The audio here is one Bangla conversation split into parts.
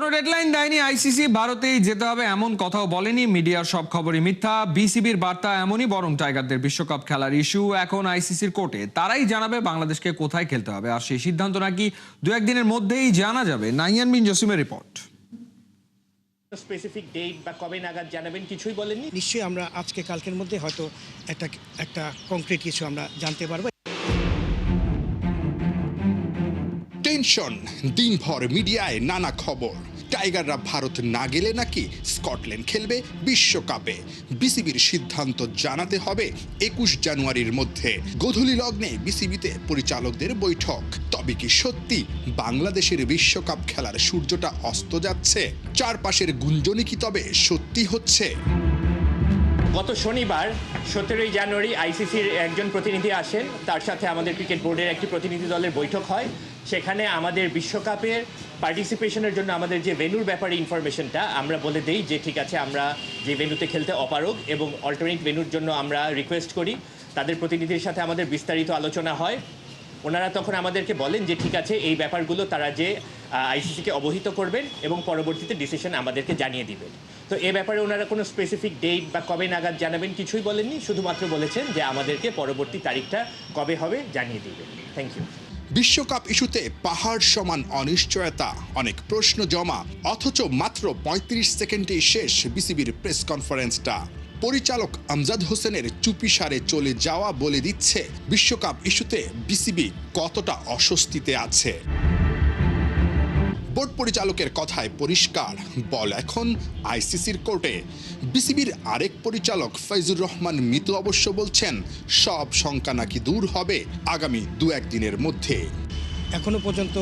কোনো ডেডলাইন দেয়নি আইসিসি, ভারতেই যেতে হবে এমন কথাও বলেনি। মিডিয়ার সব খবরই মিথ্যা। বিসিবির বার্তা এমনই, বরং টাইগারদের বিশ্বকাপ খেলার ইস্যু এখন আইসিসির কোর্টে। তারাই জানাবে বাংলাদেশকে কোথায় খেলতে হবে, আর সেই সিদ্ধান্ত নাকি দু একদিনের মধ্যেই জানা যাবে। নাইয়ান বিন জসিমের রিপোর্ট। স্পেসিফিক ডেট বা কবে নাগাদ জানাবেন কিছুই বলেননি। নিশ্চয়ই আমরা আজকে কালকের মধ্যে হয়তো একটা কংক্রিট কিছু আমরা জানতে পারবো। টেনশন, দিনভর মিডিয়ায় নানা খবর। টাইগাররা ভারত না গেলে নাকি স্কটল্যান্ড খেলবে বিশ্বকাপে। বিসিবির সিদ্ধান্ত জানাতে হবে 21 জানুয়ারির মধ্যে। গোধূলি লগ্নে বিসিবিতে পরিচালকদের বৈঠক। তবে কি সত্যি বাংলাদেশের বিশ্বকাপ খেলার সূর্যটা অস্ত যাচ্ছে? চারপাশের গুঞ্জনই কি তবে সত্যি হচ্ছে? গত শনিবার 17 জানুয়ারি আইসিসির একজন প্রতিনিধি আসেন, তার সাথে আমাদের ক্রিকেট বোর্ডের একটি প্রতিনিধি দলের বৈঠক হয়। সেখানে আমাদের বিশ্বকাপের পার্টিসিপেশনের জন্য আমাদের যে ভেন্যুর ব্যাপারে ইনফরমেশনটা আমরা বলে দেই যে ঠিক আছে, আমরা যে ভেন্যুতে খেলতে অপারগ এবং অল্টারনেট ভেন্যুর জন্য আমরা রিকোয়েস্ট করি। তাদের প্রতিনিধির সাথে আমাদের বিস্তারিত আলোচনা হয়। ওনারা তখন আমাদেরকে বলেন যে ঠিক আছে, এই ব্যাপারগুলো তারা যে আইসিসিকে অবহিত করবেন এবং পরবর্তীতে ডিসিশন আমাদেরকে জানিয়ে দিবেন। তো এ ব্যাপারে ওনারা কোনো স্পেসিফিক ডেট বা কবে নাগাদ জানাবেন কিছুই বলেননি, শুধুমাত্র বলেছেন যে আমাদেরকে পরবর্তী তারিখটা কবে হবে জানিয়ে দিবেন। Thank you. বিশ্বকাপ ইস্যুতে পাহাড় সমান অনিশ্চয়তা, অনেক প্রশ্ন জমা, অথচ মাত্র 35 সেকেন্ডেই শেষ বিসিবির প্রেস কনফারেন্সটা। পরিচালক আমজাদ হোসেনের চুপিসারে চলে যাওয়া বলে দিচ্ছে বিশ্বকাপ ইস্যুতে বিসিবি কতটা অস্বস্তিতে আছে। বোর্ড পরিচালকের কথায় পরিষ্কার, বল এখন আইসিসির কোর্টে। বিসিবির আরেক পরিচালক ফয়জুর রহমান মিতু অবশ্য বলছেন সব শঙ্কা নাকি দূর হবে আগামী 2-1 দিনের মধ্যে। এখনো পর্যন্ত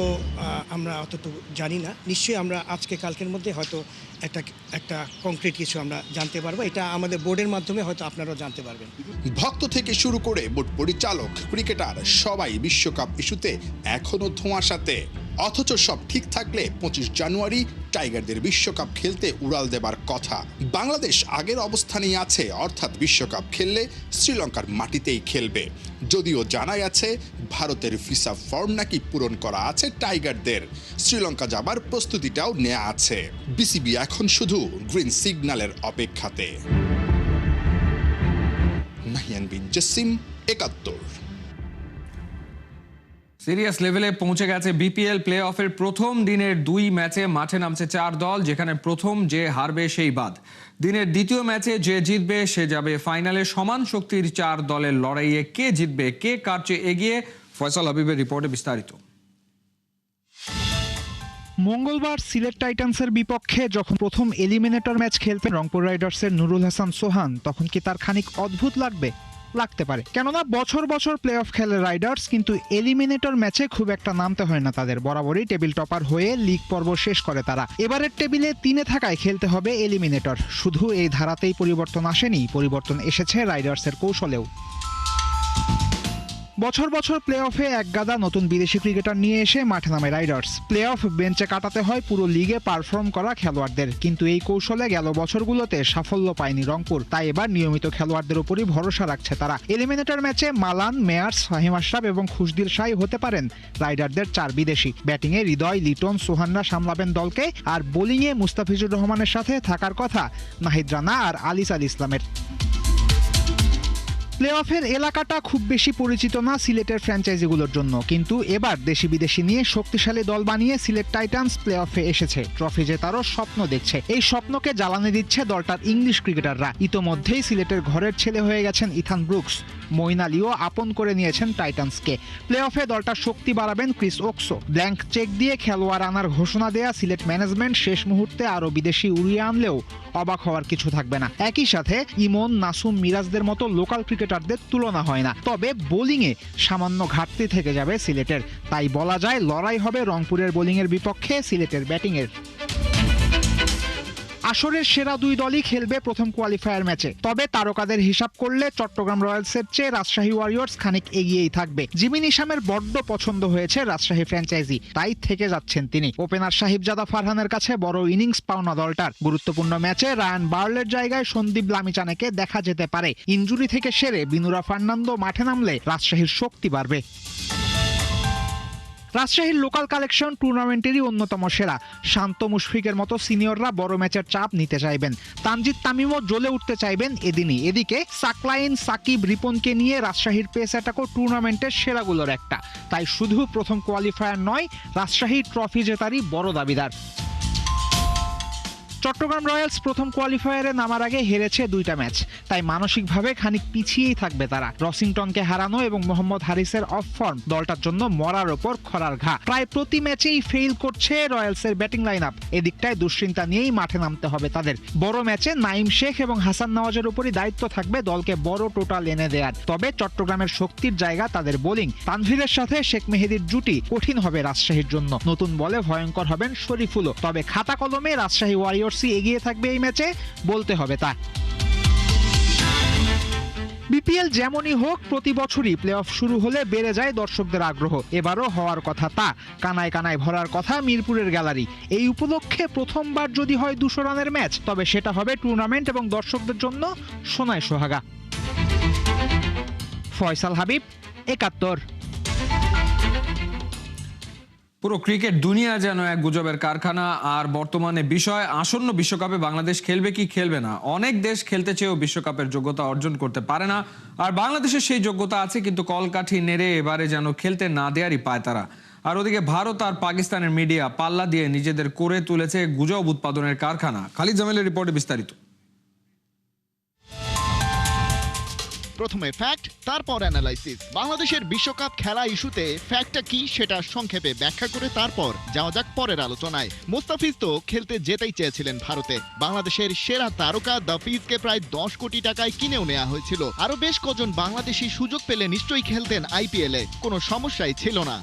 আমরা অতটুকু জানি না। নিশ্চয়ই আমরা আজকে কালকের মধ্যে হয়তো একটা কংক্রিট কিছু আমরা জানতে পারবো। এটা আমাদের বোর্ডের মাধ্যমে হয়তো আপনারাও জানতে পারবেন। ভক্ত থেকে শুরু করে বোর্ড পরিচালক, ক্রিকেটার সবাই বিশ্বকাপ ইস্যুতে এখনো ধোঁয়াশাতে। অথচ সব ঠিক থাকলে 25 জানুয়ারি টাইগারদের বিশ্বকাপ খেলতে উড়াল দেবার কথা। বাংলাদেশ আগের অবস্থানেই আছে, অর্থাৎ বিশ্বকাপ খেললে শ্রীলঙ্কার মাটিতেই খেলবে। যদিও জানাই আছে ভারতের ভিসা ফর্ম নাকি পূরণ করা আছে টাইগারদের। শ্রীলঙ্কা যাবার প্রস্তুতিটাও নেওয়া আছে। বিসিবি এখন শুধু গ্রিন সিগন্যালের অপেক্ষাতে। নাহিয়ান বিন জসিম, 71। সিরিয়াস লেভেলে পৌঁছে গেছে বিপিএল। প্লে অফের প্রথম দিনের 2 ম্যাচে মাঠে নামছে 4 দল, যেখানে প্রথম যে হারবে সেই বাদ। দিনের দ্বিতীয় ম্যাচে যে জিতবে সে যাবে ফাইনালে। সমান শক্তির 4 দলের লড়াইয়ে কে জিতবে, কে কার চেয়ে এগিয়ে, ফয়সাল হাবিবের রিপোর্টে বিস্তারিত। মঙ্গলবার সিলেট টাইটান্সের বিপক্ষে যখন প্রথম এলিমিনেটর ম্যাচ খেলতেন রংপুর রাইডার্সের নুরুল হাসান সোহান, তখন কি তার খানিক অদ্ভুত লাগতে পারে। কেননা বছর বছর প্লে অফ খেলে রাইডার্স, কিন্তু এলিমিনেটর ম্যাচে খুব একটা নামতে হয় না তাদের। বরাবরই টেবিল টপার হয়ে লিগ পর্ব শেষ করে তারা। এবারের টেবিলে 3-এ থাকায় খেলতে হবে এলিমিনেটর। শুধু এই ধারাতেই পরিবর্তন আসেনি, পরিবর্তন এসেছে রাইডার্সের কৌশলেও। বছর বছর প্লে অফে একগাদা নতুন বিদেশি ক্রিকেটার নিয়ে এসে মাঠে নামে রাইডার্স। প্লে অফ বেঞ্চে কাটাতে হয় পুরো লিগে পারফর্ম করা খেলোয়াড়দের, কিন্তু এই কৌশলে গেল বছরগুলোতে সাফল্য পায়নি রংপুর। তাই এবার নিয়মিত খেলোয়াড়দের উপরই ভরসা রাখছে তারা। এলিমিনেটর ম্যাচে মালান, মেয়ার্স, ফাহিম আশরাফ এবং খুশদিল শাহী হতে পারেন রাইডারদের 4 বিদেশি। ব্যাটিংয়ে হৃদয়, লিটন, সোহানরা সামলাবেন দলকে, আর বোলিংয়ে মুস্তাফিজুর রহমানের সাথে থাকার কথা নাহিদ রানা আর আলিস আল ইসলামের। প্লে অফের এলাকাটা খুব বেশি পরিচিত না সিলেটের ফ্র্যাঞ্চাইজিগুলোর জন্য, কিন্তু এবার দেশি বিদেশি নিয়ে শক্তিশালী দল বানিয়ে সিলেট টাইটান্স প্লে অফে এসেছে। ট্রফি জেতারও স্বপ্ন দেখছে। এই স্বপ্নকে জ্বালানি দিচ্ছে দলটার ইংলিশ ক্রিকেটাররা। ইতোমধ্যেই সিলেটের ঘরের ছেলে হয়ে গেছেন ইথান ব্রুকস। মঈন আলীও আপন করে নিয়েছেন টাইটান্সকে। প্লে অফে দলটার শক্তি বাড়াবেন ক্রিস ওকসো। ব্ল্যাঙ্ক চেক দিয়ে খেলোয়াড় আনার ঘোষণা দেয়া সিলেট ম্যানেজমেন্ট শেষ মুহূর্তে আরও বিদেশি উড়িয়ে আনলেও অবাক হওয়ার কিছু থাকবে না। একই সাথে ইমন, নাসুম, মিরাজদের মতো লোকাল ক্রিকেটারদের তুলনা হয় না। তবে বোলিংয়ে সামান্য ঘাটতি থেকে যাবে সিলেটের। তাই বলা যায় লড়াই হবে রংপুরের বোলিংয়ের বিপক্ষে সিলেটের ব্যাটিংয়ের। আসরের সেরা 2 দলই খেলবে প্রথম কোয়ালিফায়ার ম্যাচে। তবে তারকাদের হিসাব করলে চট্টগ্রাম রয়্যালসের চেয়ে রাজশাহী ওয়ারিয়র্স খানিক এগিয়েই থাকবে। জিমি নিশামের বড্ড পছন্দ হয়েছে রাজশাহী ফ্র্যাঞ্চাইজি, তাই থেকে যাচ্ছেন তিনি। ওপেনার সাহিবজাদা ফারহানের কাছে বড় ইনিংস পাওনা দলটার। গুরুত্বপূর্ণ ম্যাচে রায়ান বার্লের জায়গায় সন্দীপ লামিচানেকে দেখা যেতে পারে। ইনজুরি থেকে সেরে বিনুরা ফার্নান্দো মাঠে নামলে রাজশাহীর শক্তি বাড়বে। রাজশাহীর লোকাল কালেকশন টুর্নামেন্টেরই অন্যতম সেরা। শান্ত মুশফিকের মতো সিনিয়ররা বড় ম্যাচের চাপ নিতে চাইবেন, তানজিদ তামিমও জ্বলে উঠতে চাইবেন এদিনই। এদিকে সাকলাইন, সাকিব, রিপনকে নিয়ে রাজশাহীর পেস অ্যাটাকও টুর্নামেন্টের সেরাগুলোর একটা। তাই শুধু প্রথম কোয়ালিফায়ার নয়, রাজশাহী ট্রফি জেতারই বড় দাবিদার। চট্টগ্রাম রয়্যালস প্রথম কোয়ালিফায়ারে নামার আগে হেরেছে 2টা ম্যাচ, তাই মানসিকভাবে খানিক পিছিয়েই থাকবে তারা। রসিংটনকে হারানো এবং মোহাম্মদ হারিসের অফ ফর্ম দলটার জন্য মরার ওপর খরার ঘা। প্রায় প্রতি ম্যাচেই ফেইল করছে রয়্যালসের ব্যাটিং লাইন আপ। এদিকটায় দুশ্চিন্তা নিয়েই মাঠে নামতে হবে তাদের। বড় ম্যাচে নাইম শেখ এবং হাসান নওয়াজের উপরই দায়িত্ব থাকবে দলকে বড় টোটাল এনে দেয়ার। তবে চট্টগ্রামের শক্তির জায়গা তাদের বোলিং। তানভীরের সাথে শেখ মেহেদীর জুটি কঠিন হবে রাজশাহীর জন্য। নতুন বলে ভয়ঙ্কর হবেন শরীফুলও। তবে খাতা কলমে রাজশাহী ওয়ারিয়র্স এগিয়ে থাকবে এই ম্যাচে, বলতে হবে তা। বিপিএল যেমনই হোক, প্রতি বছরই প্লে অফ শুরু হলে বেড়ে যায় দর্শকদের আগ্রহ। এবারও হওয়ার কথা তা। কানায় কানায় ভরার কথা মিরপুরের গ্যালারি। এই উপলক্ষে প্রথমবার যদি হয় 200 রানের ম্যাচ, তবে সেটা হবে টুর্নামেন্ট এবং দর্শকদের জন্য সোনায় সোহাগা। ফয়সাল হাবিব, 71। পুরো ক্রিকেট দুনিয়া যেন এক গুজবের কারখানা। আর বর্তমানে বিষয়, আসন্ন বিশ্বকাপে বাংলাদেশ খেলবে কি খেলবে না। অনেক দেশ খেলতে চেয়েও বিশ্বকাপের যোগ্যতা অর্জন করতে পারে না, আর বাংলাদেশের সেই যোগ্যতা আছে, কিন্তু কলকাঠি নেড়ে এবারে যেন খেলতে না দেয়ারই পায় তারা। আর ওদিকে ভারত আর পাকিস্তানের মিডিয়া পাল্লা দিয়ে নিজেদের করে তুলেছে গুজব উৎপাদনের কারখানা। খালিদ জামিলের রিপোর্টে বিস্তারিত। প্রথমে ফ্যাক্ট, তারপর অ্যানালাইসিস। বাংলাদেশের বিশ্বকাপ খেলা ইস্যুতে ফ্যাক্টটা কি সেটা সংক্ষেপে ব্যাখ্যা করে তারপর যাওয়া যাক পরের আলোচনায়। মুস্তাফিজ তো খেলতে যেতেই চেয়েছিলেন ভারতে। বাংলাদেশের সেরা তারকা দাফিজকে প্রায় 10 কোটি টাকায় কিনেও নেওয়া হয়েছিল। আরো বেশ কজন বাংলাদেশি সুযোগ পেলে নিশ্চয়ই খেলতেন আইপিএলে, কোনো সমস্যাই ছিল না।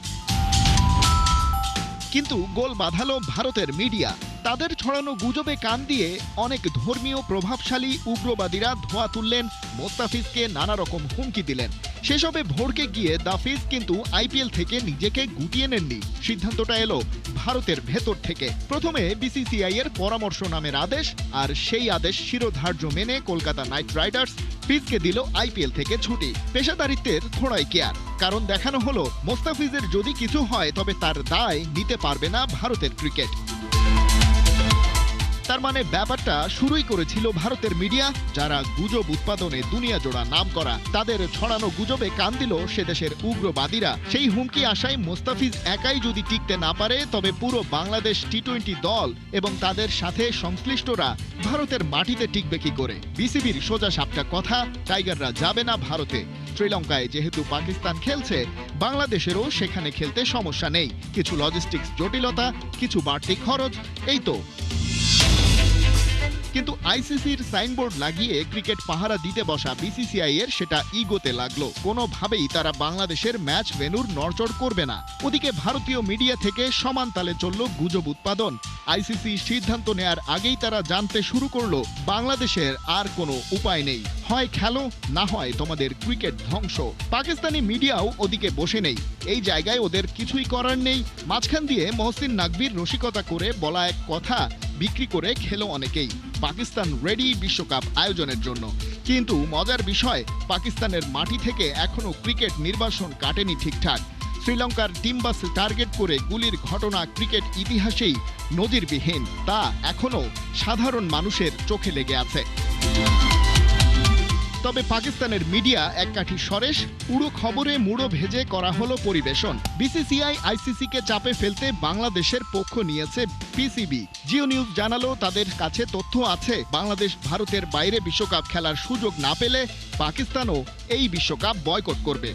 কিন্তু গোল বাঁধালো ভারতের মিডিয়া। তাদের ছড়ানো গুজবে কান দিয়ে অনেক ধর্মীয় প্রভাবশালী উগ্রবাদীরা ধোঁয়া তুললেন, মোস্তাফিজকে নানা রকম হুমকি দিলেন। সেসবে ভড়কে গিয়ে দাফিজ কিন্তু আইপিএল থেকে নিজেকে গুটিয়ে নেননি। সিদ্ধান্তটা এলো ভারতের ভেতর থেকে। প্রথমে বিসিসিআই এর পরামর্শ নামের আদেশ, আর সেই আদেশ শিরোধার্য মেনে কলকাতা নাইট রাইডার্স ফিজকে দিল আইপিএল থেকে ছুটি। পেশাদারিত্বের থোড়াই কেয়ার। কারণ দেখানো হলো মোস্তাফিজের যদি কিছু হয় তবে তার দায় নিতে পারবে না ভারতের ক্রিকেট। তার মানে ব্যাপারটা শুরুই করেছিল ভারতের মিডিয়া, যারা গুজব উৎপাদনে দুনিয়া জোড়া নাম করা। তাদের ছড়ানো গুজবে কান দিল সে দেশের উগ্রবাদীরা। সেই হুমকি আশায় মোস্তাফিজ একাই যদি টিকতে না পারে, তবে পুরো বাংলাদেশ টি-20 দল এবং তাদের সাথে সংশ্লিষ্টরা ভারতের মাটিতে টিকবে কি করে। বিসিবির সোজা সাপটা কথা, টাইগাররা যাবে না ভারতে। শ্রীলঙ্কায় যেহেতু পাকিস্তান খেলছে, বাংলাদেশেরও সেখানে খেলতে সমস্যা নেই। কিছু লজিস্টিক্স জটিলতা, কিছু বাড়তি খরচ, এই তো। কিন্তু আইসিসির সাইনবোর্ড লাগিয়ে ক্রিকেট পাহারা দিতে বসা বিসিসিআই এর সেটা ইগোতে লাগলো। কোনোভাবেই তারা বাংলাদেশের ম্যাচ ভেন্যুর নড়চড় করবে না। ওদিকে ভারতীয় মিডিয়া থেকে সমান তালে চলল গুজব উৎপাদন। আইসিসি সিদ্ধান্ত নেয়ার আগেই তারা জানতে শুরু করলো বাংলাদেশের আর কোনো উপায় নেই, হয় খেলো না হয় তোমাদের ক্রিকেট ধ্বংস। পাকিস্তানি মিডিয়াও ওদিকে বসে নেই। এই জায়গায় ওদের কিছুই করার নেই। মাঝখান দিয়ে মহসিন নাকভির রসিকতা করে বলা এক কথা বিক্রি করে খেলো অনেকেই। পাকিস্তান রেডি বিশ্বকাপ আয়োজনের জন্য। কিন্তু মজার বিষয়, পাকিস্তানের মাটি থেকে এখনো ক্রিকেট নির্বাসন কাটেনি ঠিকঠাক। শ্রীলঙ্কার টিম বাস টার্গেট করে গুলির ঘটনা ক্রিকেট ইতিহাসেই নজিরবিহীন। তা এখনো সাধারণ মানুষের চোখে লেগে আছে। তবে পাকিস্তানের মিডিয়া এক কাঠি সরেস। উড়ো খবরে মুড়ো ভেজে করা হলো পরিবেশন। বিসিসিআই আইসিসিকে চাপে ফেলতে বাংলাদেশের পক্ষ নিয়েছে পিসিবি। জিও নিউজ জানালো তাদের কাছে তথ্য আছে, বাংলাদেশ ভারতের বাইরে বিশ্বকাপ খেলার সুযোগ না পেলে পাকিস্তানও এই বিশ্বকাপ বয়কট করবে।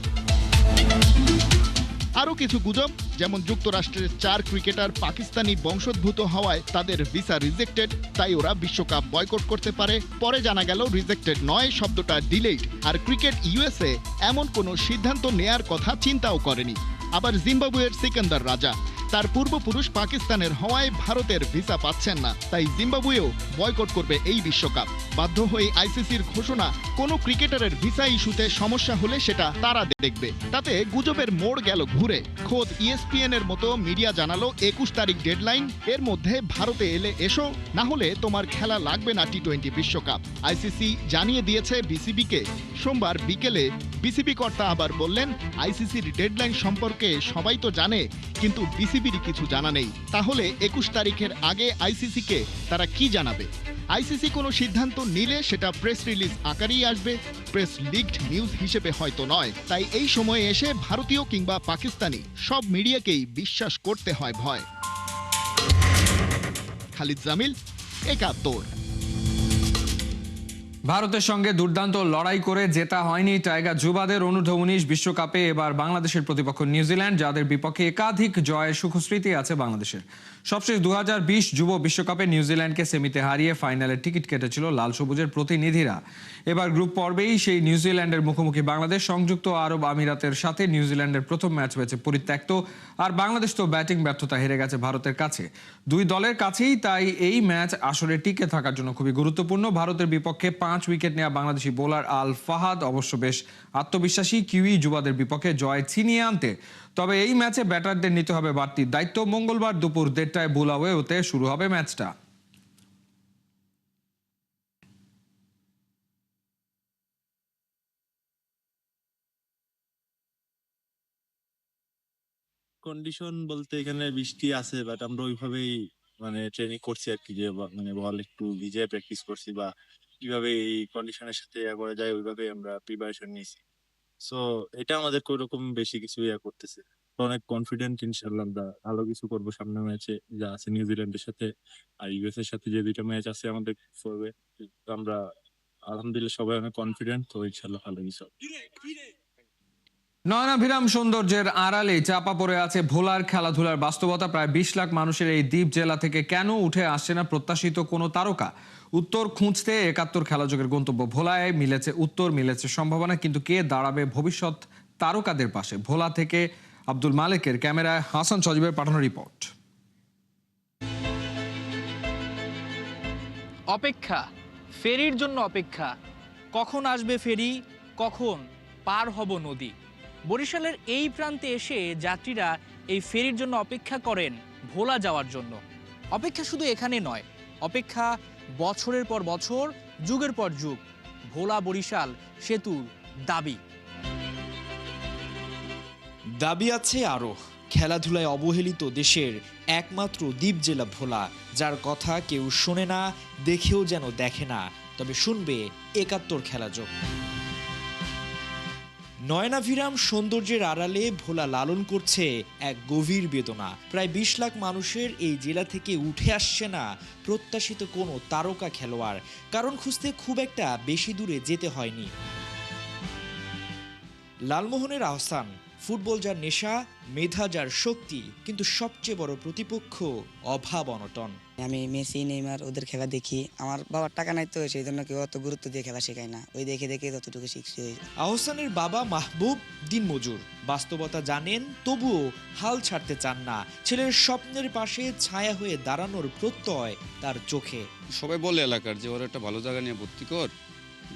আরও কিছু গুজব, যেমন যুক্তরাষ্ট্রের 4 ক্রিকেটার পাকিস্তানি বংশোদ্ভূত হওয়ায় তাদের ভিসা রিজেক্টেড, তাই ওরা বিশ্বকাপ বয়কট করতে পারে। পরে জানা গেল রিজেক্টেড নয়, শব্দটা ডিলেইড। আর ক্রিকেট ইউএসএ এমন কোনো সিদ্ধান্ত নেয়ার কথা চিন্তাও করেনি। আবার জিম্বাবুয়ের সিকান্দার রাজা, তার পূর্বপুরুষ পাকিস্তানের হওয়ায় ভারতের ভিসা পাচ্ছেন না, তাই জিম্বাবুয়েও বয়কট করবে এই বিশ্বকাপ। বাধ্য হয়ে আইসিসির ঘোষণা, কোনো ক্রিকেটারের ভিসা ইস্যুতে সমস্যা হলে সেটা তারা দেখবে। তাতে গুজবের মোড় গেল ঘুরে। খোদ ইএসপিএন এর মতো মিডিয়া জানালো 21 তারিখ ডেডলাইন, এর মধ্যে ভারতে এলে এসো, না হলে তোমার খেলা লাগবে না টি-20 বিশ্বকাপ। আইসিসি জানিয়ে দিয়েছে বিসিবিকে সোমবার বিকেলে বিসিবি কর্তা আবার বললেন, আইসিসির ডেডলাইন সম্পর্কে সবাই তো জানে, কিন্তু বিসিবির কিছু জানা নেই। তাহলে 21 তারিখের আগে আইসিসিকে তারা কি জানাবে? আইসিসি কোনো সিদ্ধান্ত নিলে সেটা প্রেস রিলিজ আকারেই আসবে, প্রেস লিকড নিউজ হিসেবে হয়তো নয়। তাই এই সময়ে এসে ভারতীয় কিংবা পাকিস্তানি সব মিডিয়াকেই বিশ্বাস করতে হয় ভয়। খালিদ জামিল, একাত্তর। ভারতের সঙ্গে দুর্দান্ত লড়াই করে জেতা হয়নি টাইগার যুবাদের অনূর্ধ্ব-19 বিশ্বকাপে। এবার বাংলাদেশের প্রতিপক্ষ নিউজিল্যান্ড, যাদের বিপক্ষে একাধিক জয়ের সুখস্মৃতি আছে বাংলাদেশের। সবশেষ 2020 যুব বিশ্বকাপে নিউজিল্যান্ডকে সেমিতে হারিয়ে ফাইনালের টিকিট কেটেছিল লাল সবুজের প্রতিনিধিরা। এবার গ্রুপ পর্বেই সেই নিউজিল্যান্ডের মুখোমুখি বাংলাদেশ। সংযুক্ত আরব আমিরাতের সাথে নিউজিল্যান্ডের প্রথম ম্যাচ হয়েছে পরিত্যক্ত, আর বাংলাদেশ তো ব্যাটিং ব্যর্থতা হেরে গেছে ভারতের কাছে। দুই দলের কাছেই তাই এই ম্যাচ আসলে টিকে থাকার জন্য খুবই গুরুত্বপূর্ণ। ভারতের বিপক্ষে 5 উইকেট নেওয়া বাংলাদেশি বোলার আল ফাহাদ অবশ্য বেশ আত্মবিশ্বাসী কিউই যুবাদের বিপক্ষে জয় ছিনিয়ে আনতে। তবে এই ম্যাচে ব্যাটারদের নিতে হবে বাড়তি দায়িত্ব। মঙ্গলবার দুপুর 1:30টায় বুলাওয়েতে শুরু হবে ম্যাচটা। কন্ডিশন বলতে এখানে বৃষ্টি আছে, বাট আমরা ওইভাবেই মানে ট্রেনিং করছি আর কি, যে মানে বল একটু ভিজে প্র্যাকটিস করছি, বা কিভাবে এই কন্ডিশনের সাথে করা যায় ওইভাবে আমরা প্রিপারেশন নিয়েছি। সো এটা আমাদের ওরকম বেশি কিছু করতেছে, অনেক কনফিডেন্ট, ইনশাল্লাহ আমরা ভালো কিছু করবো সামনের ম্যাচে যা আছে নিউজিল্যান্ডের সাথে আর ইউএস এর সাথে, যে দুইটা ম্যাচ আছে আমাদের পড়বে। আমরা আলহামদুলিল্লাহ সবাই অনেক কনফিডেন্ট, তো ইনশাল্লাহ ভালো কিছু হবে। নয়নাভিরাম সৌন্দর্যের আড়ালে চাপা পড়ে আছে ভোলার খেলাধুলার বাস্তবতা। প্রায় 20 লাখ মানুষের এই দ্বীপ জেলা থেকে কেন উঠে আসছে না প্রত্যাশিত কোনো তারকা? উত্তর খুঁজতে 71 খেলাযোগের গন্তব্য ভোলায় মিলেছে উত্তর, মিলেছে সম্ভাবনা, কিন্তু কে দাঁড়াবে ভবিষ্যৎ তারকাদের পাশে? ভোলা থেকে আব্দুল মালেকের ক্যামেরায় হাসান সজীবের পাঠানো রিপোর্ট। অপেক্ষা, ফেরির জন্য অপেক্ষা। কখন আসবে ফেরি, কখন পার হব নদী। বরিশালের এই প্রান্তে এসে যাত্রীরা এই ফেরির জন্য অপেক্ষা করেন ভোলা যাওয়ার জন্য। অপেক্ষা শুধু এখানে নয়, অপেক্ষা বছরের পর বছর, যুগের পর যুগ। ভোলা বরিশাল সেতুর দাবি আছে আরও। খেলাধুলায় অবহেলিত দেশের একমাত্র দ্বীপ জেলা ভোলা, যার কথা কেউ শোনে না, দেখেও যেন দেখে না, তবে শুনবে 71 খেলাযোগ। নয়নাভিরাম সৌন্দর্যের আড়ালে ভোলা লালন করছে এক গভীর বেদনা। প্রায় 20 লাখ মানুষের এই জেলা থেকে উঠে আসছে না প্রত্যাশিত কোনো তারকা খেলোয়াড়। কারণ খুঁজতে খুব একটা বেশি দূরে যেতে হয়নি। লালমোহনের আহসান, ফুটবল যার নেশা, মেধা যার শক্তি, কিন্তু সবচেয়ে বড় প্রতিপক্ষ অভাব অনটন। আমি মেসি, নেইমার ওদের খেলা দেখি। আমার বাবার টাকা নাই, তো সেই জন্য কেউ অত গুরুত্ব দিয়ে খেলা শেখায় না। ওই দেখে দেখে যতটুকু শিখছে। আহসানের বাবা মাহবুব দিনমজুর, বাস্তবতা জানেন, তবুও হাল ছাড়তে চান না। ছেলের স্বপ্নের পাশে ছায়া হয়ে দাঁড়ানোর প্রত্যয় তার চোখে। সবাই বলে এলাকার যে ওরা একটা ভালো জায়গা নিয়ে ভর্তি কর,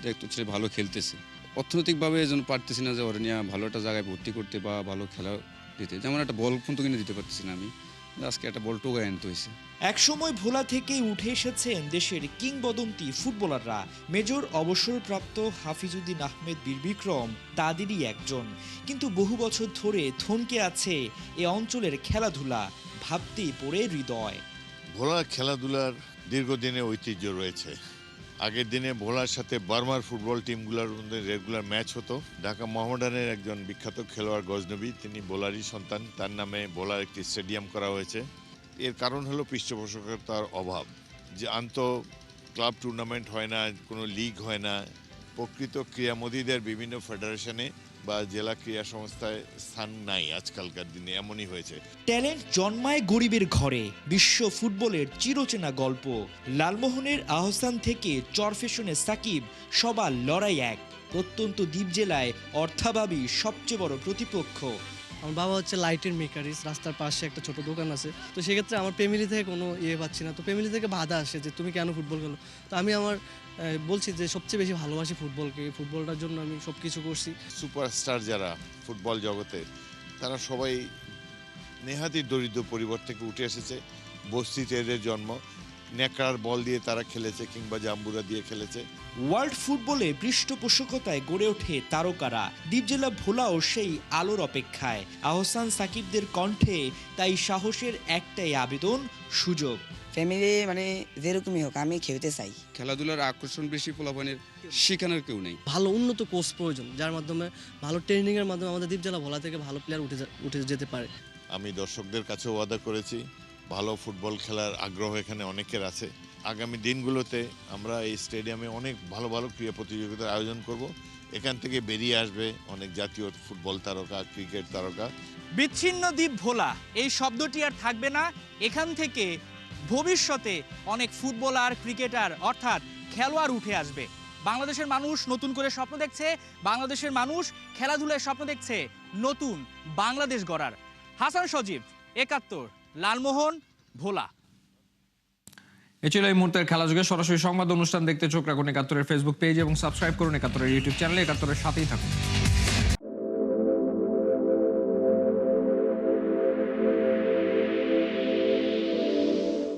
দেখতো ছেলে ভালো খেলতেছে। অর্থনৈতিকভাবে এই জন্য পারতেছি না যে ওরা নিয়ে ভালো একটা জায়গায় ভর্তি করতে বা ভালো খেলা দিতে। যেমন একটা বল পর্যন্ত কিনে দিতে পারতেছি না আমি, আজকে একটা বল টোগায় আনতে হয়েছে। একসময় ভোলা থেকেই উঠে এসেছেন দেশের কিংবদন্তি ফুটবলাররা। মেজর অবসরপ্রাপ্ত হাফিজউদ্দিন আহমেদ বীর বিক্রম তাদেরই একজন। কিন্তু বহু বছর ধরে থমকে আছে এ অঞ্চলের খেলাধুলা, ভাবতেই পড়ে হৃদয়। ভোলার খেলাধুলার দীর্ঘদিনের ঐতিহ্য রয়েছে। আগের দিনে ভোলার সাথে বার্মার ফুটবল টিমগুলোর মধ্যে রেগুলার ম্যাচ হতো। ঢাকা মোহামেডানের একজন বিখ্যাত খেলোয়াড় গজনবী, তিনি বোলারই সন্তান, তার নামে ভোলার একটি স্টেডিয়াম করা হয়েছে। এর কারণ হলো পৃষ্ঠপোষকতার অভাব, যে ক্লাব টুর্নামেন্ট হয় না, কোনো লিগ হয় না। প্রকৃত ক্রীড়ামোদীদের বিভিন্ন ফেডারেশনে বা জেলা ক্রীড়া সংস্থায় স্থান নাই আজকালকার দিনে, এমনই হয়েছে। ট্যালেন্ট জন্মায় গরিবের ঘরে, বিশ্ব ফুটবলের চিরচেনা গল্প। লালমোহনের আহসান থেকে চরফেশনে সাকিব, সবার লড়াই এক। প্রত্যন্ত দ্বীপ জেলায় অর্থাভাবী সবচেয়ে বড় প্রতিপক্ষ। আমার বাবা হচ্ছে লাইটের মেকারিস, রাস্তার পাশে একটা ছোট দোকান আছে। তো সেক্ষেত্রে আমার ফ্যামিলি থেকে কোনো পাচ্ছি না, তো ফ্যামিলি থেকে বাধা আসে যে তুমি কেন ফুটবল খেলো। তো আমি বলছি যে সবচেয়ে বেশি ভালোবাসি ফুটবলকে, ফুটবলটার জন্য আমি সব কিছু করছি। সুপারস্টার যারা ফুটবল জগতে, তারা সবাই নেহাতি দরিদ্র পরিবার থেকে উঠে এসেছে। বস্তিতে এদের জন্ম, ন্যাকড়ার বল দিয়ে তারা খেলেছে কিংবা জাম্বুরা দিয়ে খেলেছে। ওয়ার্ল্ড ফুটবলে পৃষ্ঠপোষকতায় গড়ে ওঠে তারকারা। দ্বীপজেলা ভোলাও সেই আলোর অপেক্ষায়। আহসান সাকিবদের কণ্ঠে তাই সাহসের একটাই আবেদন, সুযোগ। ফ্যামিলি মানে যেরকমই হোক, আমি খেলতে চাই। খেলাধুলার আকর্ষণ বেশি, পোলাপানের শেখানোর কেউ নেই। ভালো উন্নত কোচ প্রয়োজন, যার মাধ্যমে ভালো ট্রেনিংয়ের মাধ্যমে আমাদের দ্বীপজেলা ভোলা থেকে ভালো প্লেয়ার উঠে যেতে পারে। আমি দর্শকদের কাছে ওয়াদা করেছি, ভালো ফুটবল খেলার আগ্রহ এখানে অনেকের আছে। আগামী দিনগুলোতে আমরা এই স্টেডিয়ামে অনেক ভালো ভালো ক্রীড়া প্রতিযোগিতার আয়োজন করব। এখান থেকে বেরিয়ে আসবে অনেক জাতীয় ফুটবল তারকা, ক্রিকেট তারকা। বিচ্ছিন্ন দ্বীপ ভোলা এই শব্দটি আর থাকবে না। এখান থেকে ভবিষ্যতে অনেক ফুটবলার, ক্রিকেটার অর্থাৎ খেলোয়াড় উঠে আসবে। বাংলাদেশের মানুষ নতুন করে স্বপ্ন দেখছে, বাংলাদেশের মানুষ খেলাধুলায় স্বপ্ন দেখছে নতুন বাংলাদেশ গড়ার। হাসান সজীব, ৭১, লালমোহন, ভোলা। এ ছিল এই মুহূর্তের খেলা যুগে। সরাসরি সংবাদ অনুষ্ঠান দেখতে চোখ রাখুন ৭১-এর ফেসবুক পেজ এবং সাবস্ক্রাইব করুন ৭১-এর ইউটিউব চ্যানেলে। ৭১-এর সাথেই থাকুন।